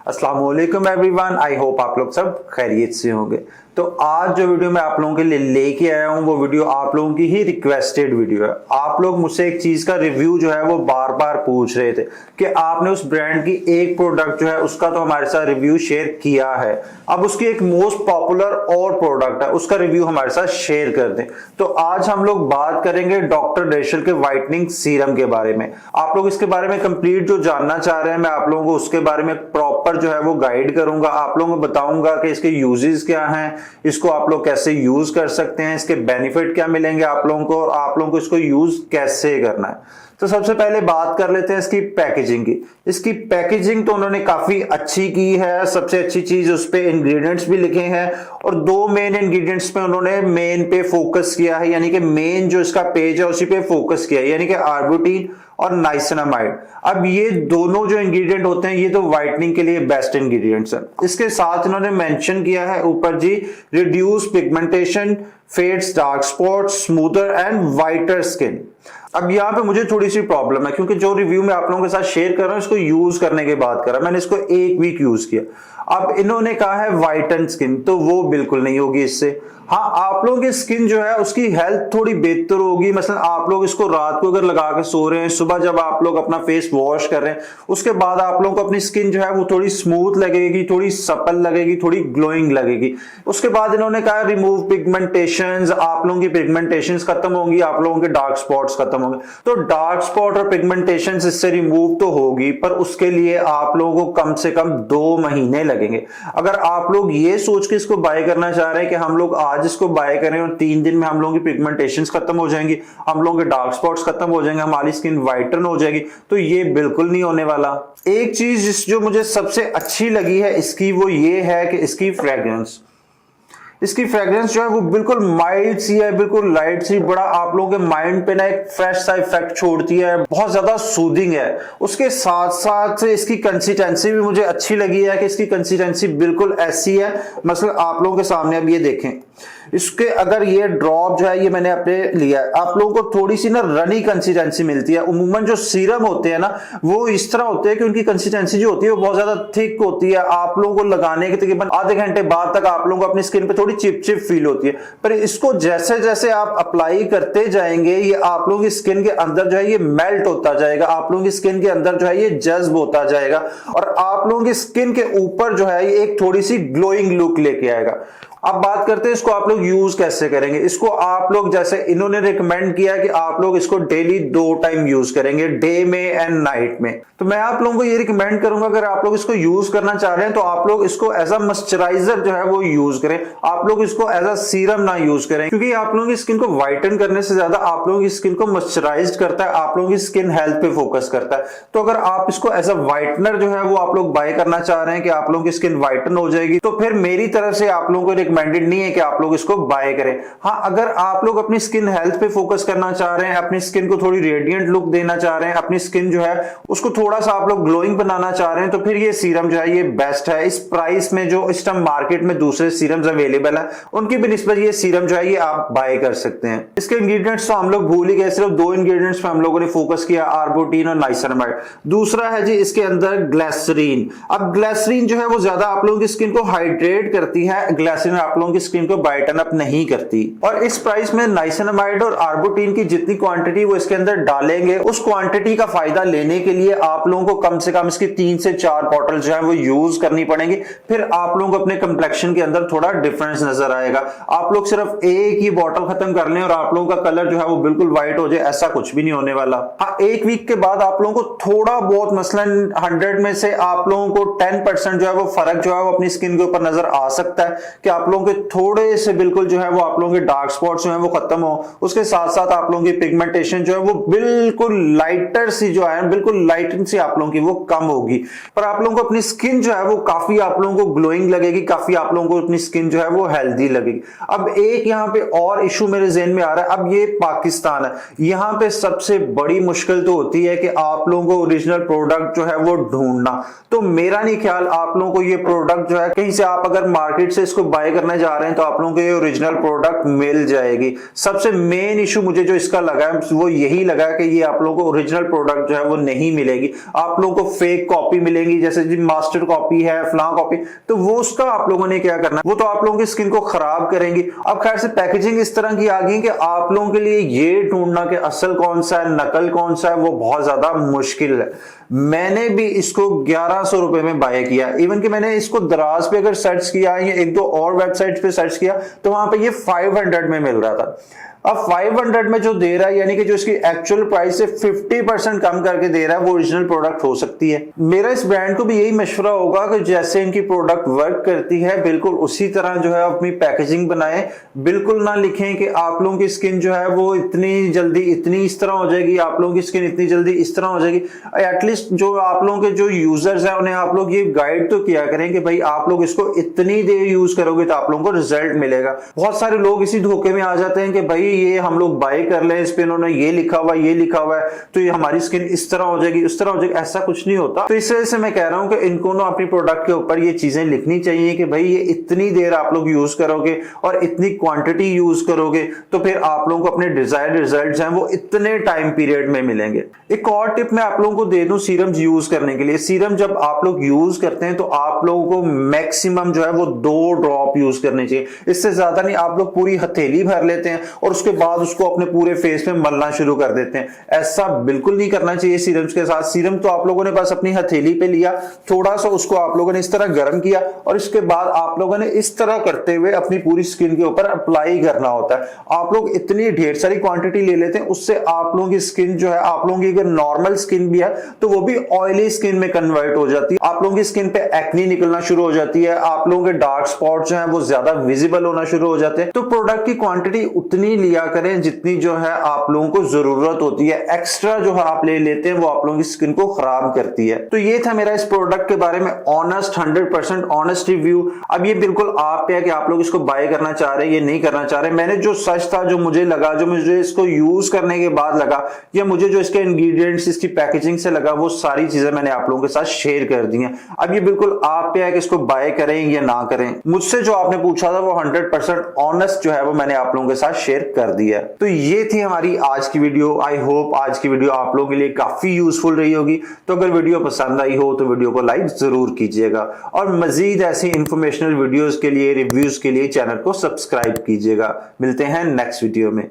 अस्सलाम वालेकुम everyone, I hope आप लोग सब खैरियत से होंगे। तो आज जो वीडियो मैं आप लोगों के लिए लेके आया हूं वो वीडियो आप लोगों की ही रिक्वेस्टेड वीडियो है। आप लोग मुझसे एक चीज का रिव्यू जो है वो बार बार पूछ रहे थे कि आपने उस ब्रांड की एक प्रोडक्ट जो है उसका तो हमारे साथ रिव्यू शेयर किया है, अब उसकी एक मोस्ट पॉपुलर और प्रोडक्ट है उसका रिव्यू हमारे साथ शेयर कर दें। तो आज हम लोग बात करेंगे डॉक्टर डेशल के व्हाइटनिंग सीरम के बारे में। आप लोग इसके बारे में कंप्लीट जो जानना चाह रहे हैं मैं आप लोगों को उसके बारे में प्रॉपर जो है वो गाइड करूंगा। आप लोगों को बताऊंगा कि इसके यूजेस क्या हैं, इसको आप लोग कैसे यूज कर सकते हैं, इसके बेनिफिट क्या मिलेंगे आप लोगों को और आप लोगों को इसको यूज कैसे करना है। तो सबसे पहले बात कर लेते हैं इसकी पैकेजिंग की। इसकी पैकेजिंग तो उन्होंने काफी अच्छी की है। सबसे अच्छी चीज उस पे इंग्रेडिएंट्स भी लिखे हैं और दो मेन इंग्रेडिएंट्स पे उन्होंने मेन पे फोकस किया है, यानी कि मेन जो इसका पेज है उसी पे फोकस किया है, यानी कि आर्बुटीन और नाइसिनामाइड। अब ये दोनों जो इंग्रेडिएंट होते हैं ये तो व्हाइटनिंग के लिए बेस्ट इंग्रेडिएंट्स हैं। इसके साथ इन्होंने मेंशन किया है ऊपर जी, reduce pigmentation, fades dark spots, smoother and whiter skin. अब यहाँ पे मुझे थोड़ी सी प्रॉब्लम है क्योंकि जो रिव्यू मैं आप लोगों के साथ शेयर कर रहा हूँ इसको यूज करने के बाद कर रहा, मैंने इसको एक वीक यूज किया। अब इन्होंने कहा है वाइटन स्किन, तो वो बिल्कुल नहीं होगी इससे। हाँ, आप लोगों की स्किन जो है उसकी हेल्थ थोड़ी बेहतर होगी। मसलन आप लोग इसको रात को अगर लगा के सो रहे हैं, सुबह जब आप लोग अपना फेस वॉश कर रहे हैं उसके बाद आप लोगों को अपनी स्किन जो है वो थोड़ी स्मूथ लगेगी, थोड़ी सपल लगेगी, थोड़ी ग्लोइंग लगेगी। उसके बाद इन्होंने कहा रिमूव पिगमेंटेशंस, आप लोगों की पिगमेंटेशंस खत्म होंगी, आप लोगों के डार्क स्पॉट्स खत्म होंगे। तो डार्क स्पॉट और पिगमेंटेशंस इससे रिमूव तो होगी पर उसके लिए आप लोगों को कम से कम 2 महीने लगेंगे। अगर आप लोग ये सोच के इसको बाय करना चाह रहे हैं कि हम लोग आज इसको बाय करें और 3 दिन में हम लोगों की पिगमेंटेशंस खत्म हो जाएंगी, हम लोगों के डार्क स्पॉट्स खत्म हो जाएंगे, हमारी स्किन वाइटन हो जाएगी, तो ये बिल्कुल नहीं होने वाला। एक चीज जो मुझे सबसे अच्छी लगी है इसकी वो ये है कि इसकी फ्रेग्रेंस, इसकी फ्रेग्रेंस जो है वो बिल्कुल माइल्ड सी है, बिल्कुल लाइट सी, बड़ा आप लोगों के माइंड पे ना एक फ्रेश सा इफेक्ट छोड़ती है, बहुत ज्यादा सूदिंग है। उसके साथ साथ इसकी कंसिस्टेंसी भी मुझे अच्छी लगी है कि इसकी कंसिस्टेंसी बिल्कुल ऐसी है, मतलब आप लोगों के सामने अब ये देखें, इसके अगर ये ड्रॉप जो है ये मैंने अपने लिया है, आप लोगों को थोड़ी सी ना रनी कंसिस्टेंसी मिलती है। उम्मूमन जो सीरम होते हैं ना वो इस तरह होते हैं कि उनकी कंसिस्टेंसी जो होती है वो बहुत ज्यादा थिक होती है, आप लोगों को लगाने के तकरीबन आधे घंटे बाद तक आप लोगों को अपनी स्किन पे थोड़ी चिपचिप फील होती है। पर इसको जैसे जैसे आप अप्लाई करते जाएंगे ये आप लोगों की स्किन के अंदर जो है ये मेल्ट होता जाएगा, आप लोगों की स्किन के अंदर जो है ये जज्ब होता जाएगा और आप लोगों की स्किन के ऊपर जो है ये एक थोड़ी सी ग्लोइंग लुक लेके आएगा। अब बात करते हैं इसको आप लोग यूज कैसे करेंगे। इसको आप लोग जैसे इन्होंने रिकमेंड किया कि आप लोग इसको डेली 2 टाइम यूज करेंगे, डे में एंड नाइट में। तो मैं आप लोगों को ये रिकमेंड करूंगा अगर आप लोग इसको यूज करना चाह रहे हैं तो आप लोग इसको एज अ मॉइस्चराइजर जो है वो यूज करें, आप लोग इसको एज अ सीरम ना यूज करें, क्योंकि आप लोगों की स्किन को वाइटन करने से ज्यादा आप लोगों की स्किन को मॉइस्चराइज करता है, आप लोगों की स्किन हेल्थ पे फोकस करता है। तो अगर आप इसको एज अ वाइटनर जो है वो आप लोग बाय करना चाह रहे हैं कि आप लोगों की स्किन वाइटन हो जाएगी, तो फिर मेरी तरफ से आप लोगों को रिकमेंडेड नहीं है कि आप लोग इसको बाय करें। हाँ, अगर आप लोग अपनी स्किन हेल्थ पे फोकस करना चाह रहे हैं, अपनी स्किन को थोड़ी रेडिएंट लुक देना चाह रहे हैं, अपनी स्किन जो है उसको थोड़ा सा आप लोग ग्लोइंग बनाना चाह रहे हैं, तो फिर ये सीरम जो है ये बेस्ट है। इस प्राइस में जो इस टाइम मार्केट में दूसरे सीरम्स अवेलेबल है उनकी बिनिस्बत ये सीरम जो है ये आप बाय कर सकते हैं। इसके इंग्रेडिएंट्स तो हम लोग भूल ही गए, सिर्फ 2 इंग्रेडिएंट्स पे हम लोगों ने फोकस किया, आर्बुटीन और नाइसिनामाइड। दूसरा है जी इसके अंदर ग्लिसरीन। अब ग्लिसरीन जो है वो ज्यादा आप लोगों की स्किन को हाइड्रेट करती है, ग्लिसरीन आप लोगों की स्किन को ब्राइटन अप नहीं करती। और इस प्राइस में नाइसिनामाइड और आर्बुटीन की जितनी क्वांटिटी वो इसके अंदर डालेंगे उस क्वांटिटी का फायदा लेने के लिए आप लोगों को कम से कम इसकी 3 से 4 बॉटल जो है वो यूज करनी पड़ेगी, फिर आप लोगों को अपने कंप्लेक्शन के अंदर थोड़ा डिफरेंस नजर आएगा। आप लोग सिर्फ एक ही बॉटल खत्म कर लें और आप लोगों का कलर जो है वो बिल्कुल व्हाइट हो जाए, ऐसा कुछ भी नहीं होने वाला। हाँ, 1 वीक के बाद आप लोगों को थोड़ा बहुत मसलन 100 में से आप लोगों को 10% जो है वो फर्क जो है वो अपनी स्किन के ऊपर नजर आ सकता है कि आप लोगों के थोड़े से बिल्कुल जो है वो आप लोगों के डार्क स्पॉट्स जो है वो खत्म हो, उसके साथ साथ आप लोगों की पिगमेंटेशन जो है वो बिल्कुल लाइटर सी जो है बिल्कुल लाइटन सी आप लोगों की वो कम होगी, पर आप लोगों को अपनी स्किन जो है वो काफी आप लोगों को ग्लोइंग लगेगी, काफी आप लोगों को अपनी स्किन जो है वो हेल्दी लगेगी। अब एक यहाँ पे और इशू मेरे ज़हन में आ रहा है, अब ये पाकिस्तान है, यहाँ पे सबसे बड़ी मुश्किल तो होती है कि आप लोगों को ओरिजिनल प्रोडक्ट जो है वो ढूंढना। तो मेरा नहीं ख्याल आप लोगों को ये प्रोडक्ट जो है कहीं से आप अगर मार्केट से इसको बाय करने जा रहे हैं तो आप लोगों को ये ओरिजिनल प्रोडक्ट मिल जाएगी। सबसे मेन इशू मुझे जो इसका लगा है वो यही लगा कि ये आप लोगों को ओरिजिनल प्रोडक्ट जो है वो नहीं मिलेगी, आप लोगों को फेक कॉपी मिलेंगी, जैसे जी मास्टर कॉपी है, फलां कॉपी, तो वो उसका आप लोगों ने क्या करना है, वो तो आप लोगों की स्किन को खराब करेंगी। अब खैर से पैकेजिंग इस तरह की आ गई कि आप लोगों के लिए ये ढूंढना कि असल कौन सा है, नकल कौन सा है, वो बहुत ज्यादा मुश्किल है। मैंने भी इसको 1100 रुपए में बाय किया, इवन कि मैंने इसको दराज पे अगर सर्च किया या एक दो और वेबसाइट पे सर्च किया तो वहां पे ये 500 में मिल रहा था। अब 500 में जो दे रहा है, यानी कि जो इसकी एक्चुअल प्राइस से 50% कम करके दे रहा है, वो ओरिजिनल प्रोडक्ट हो सकती है। मेरा इस ब्रांड को भी यही मशवरा होगा कि जैसे इनकी प्रोडक्ट वर्क करती है बिल्कुल उसी तरह जो है अपनी पैकेजिंग बनाएं। बिल्कुल ना लिखें कि आप लोगों की स्किन जो है वो इतनी जल्दी इतनी इस तरह हो जाएगी, आप लोगों की स्किन इतनी जल्दी इस तरह हो जाएगी। एटलीस्ट जो आप लोगों के जो यूजर्स हैं उन्हें आप लोग ये गाइड तो किया करें कि भाई आप लोग इसको इतनी देर यूज करोगे तो आप लोगों को रिजल्ट मिलेगा। बहुत सारे लोग इसी धोखे में आ जाते हैं कि भाई ये हम लोग बाय कर लें, इस पे इन्होंने ये लिखा हुआ है तो ये हमारी स्किन इस तरह हो जाएगी उस तरह हो जाएगी, ऐसा कुछ नहीं होता। तो इस वजह से मैं कह रहा हूं कि इनको ना अपनी प्रोडक्ट के ऊपर ये चीजें लिखनी चाहिए कि भाई ये इतनी देर आप लोग यूज करोगे और इतनी क्वांटिटी यूज करोगे तो फिर आप लोगों को अपने डिजायर्ड रिजल्ट्स हैं वो इतने टाइम पीरियड में मिलेंगे। एक और टिप मैं आप लोगों को दे दूं सीरम यूज करने के लिए। सीरम जब आप लोग यूज करते हैं तो आप लोगों को मैक्सिमम जो है वो 2 ड्रॉप यूज करने चाहिए, इससे ज्यादा नहीं। आप लोग पूरी हथेली भर लेते हैं और उसके बाद उसको अपने पूरे फेस में मलना शुरू कर देते हैं, ऐसा बिल्कुल नहीं करना चाहिए सीरम्स के साथ। सीरम तो आप लोगों ने बस अपनी हथेली पे लिया, थोड़ा सा उसको आप लोगों ने इस तरह गर्म किया और इसके बाद आप लोगों ने इस तरह करते हुए अपनी पूरी स्किन के ऊपर अप्लाई करना होता है। आप लोग इतनी ढेर सारी क्वांटिटी ले लेते हैं, उससे आप लोगों की स्किन जो है, आप लोगों की अगर नॉर्मल स्किन भी है तो वो भी ऑयली स्किन में कन्वर्ट हो जाती है। आप लोगों की स्किन पे एक्ने निकलना शुरू हो जाती है, आप लोगों के डार्क स्पॉट जो है वो ज्यादा विजिबल होना शुरू हो जाते हैं। तो प्रोडक्ट की क्वांटिटी उतनी लिया करें जितनी जो है आप लोगों को जरूरत होती है। एक्स्ट्रा जो है आप ले लेते हैं वो आप लोगों की स्किन को खराब करती है। तो ये था मेरा इस प्रोडक्ट के बारे में ऑनेस्ट 100% ऑनेस्ट रिव्यू। अब ये बिल्कुल आप पे है कि आप लोग इसको बाय करना चाह रहे हैं या नहीं करना चाह रहे। मैंने जो सच था, जो मुझे लगा, जो मुझे इसको यूज करने के बाद लगा, या मुझे जो इसके इंग्रेडिएंट्स इसकी पैकेजिंग से लगा, वो सारी चीजें मैंने आप लोगों के साथ शेयर कर दी हैं। अब ये बिल्कुल आप पे है कि इसको बाय करें या ना करें। मुझसे जो आपने पूछा था वो 100% ऑनेस्ट जो है वो मैंने आप लोगों के साथ शेयर कर दिया। तो ये थी हमारी आज की वीडियो। आई होप आज की वीडियो आप लोगों के लिए काफी यूजफुल रही होगी। तो अगर वीडियो पसंद आई हो तो वीडियो को लाइक जरूर कीजिएगा और मजीद ऐसी इंफॉर्मेशनल वीडियोस के लिए, रिव्यूज के लिए चैनल को सब्सक्राइब कीजिएगा। मिलते हैं नेक्स्ट वीडियो में।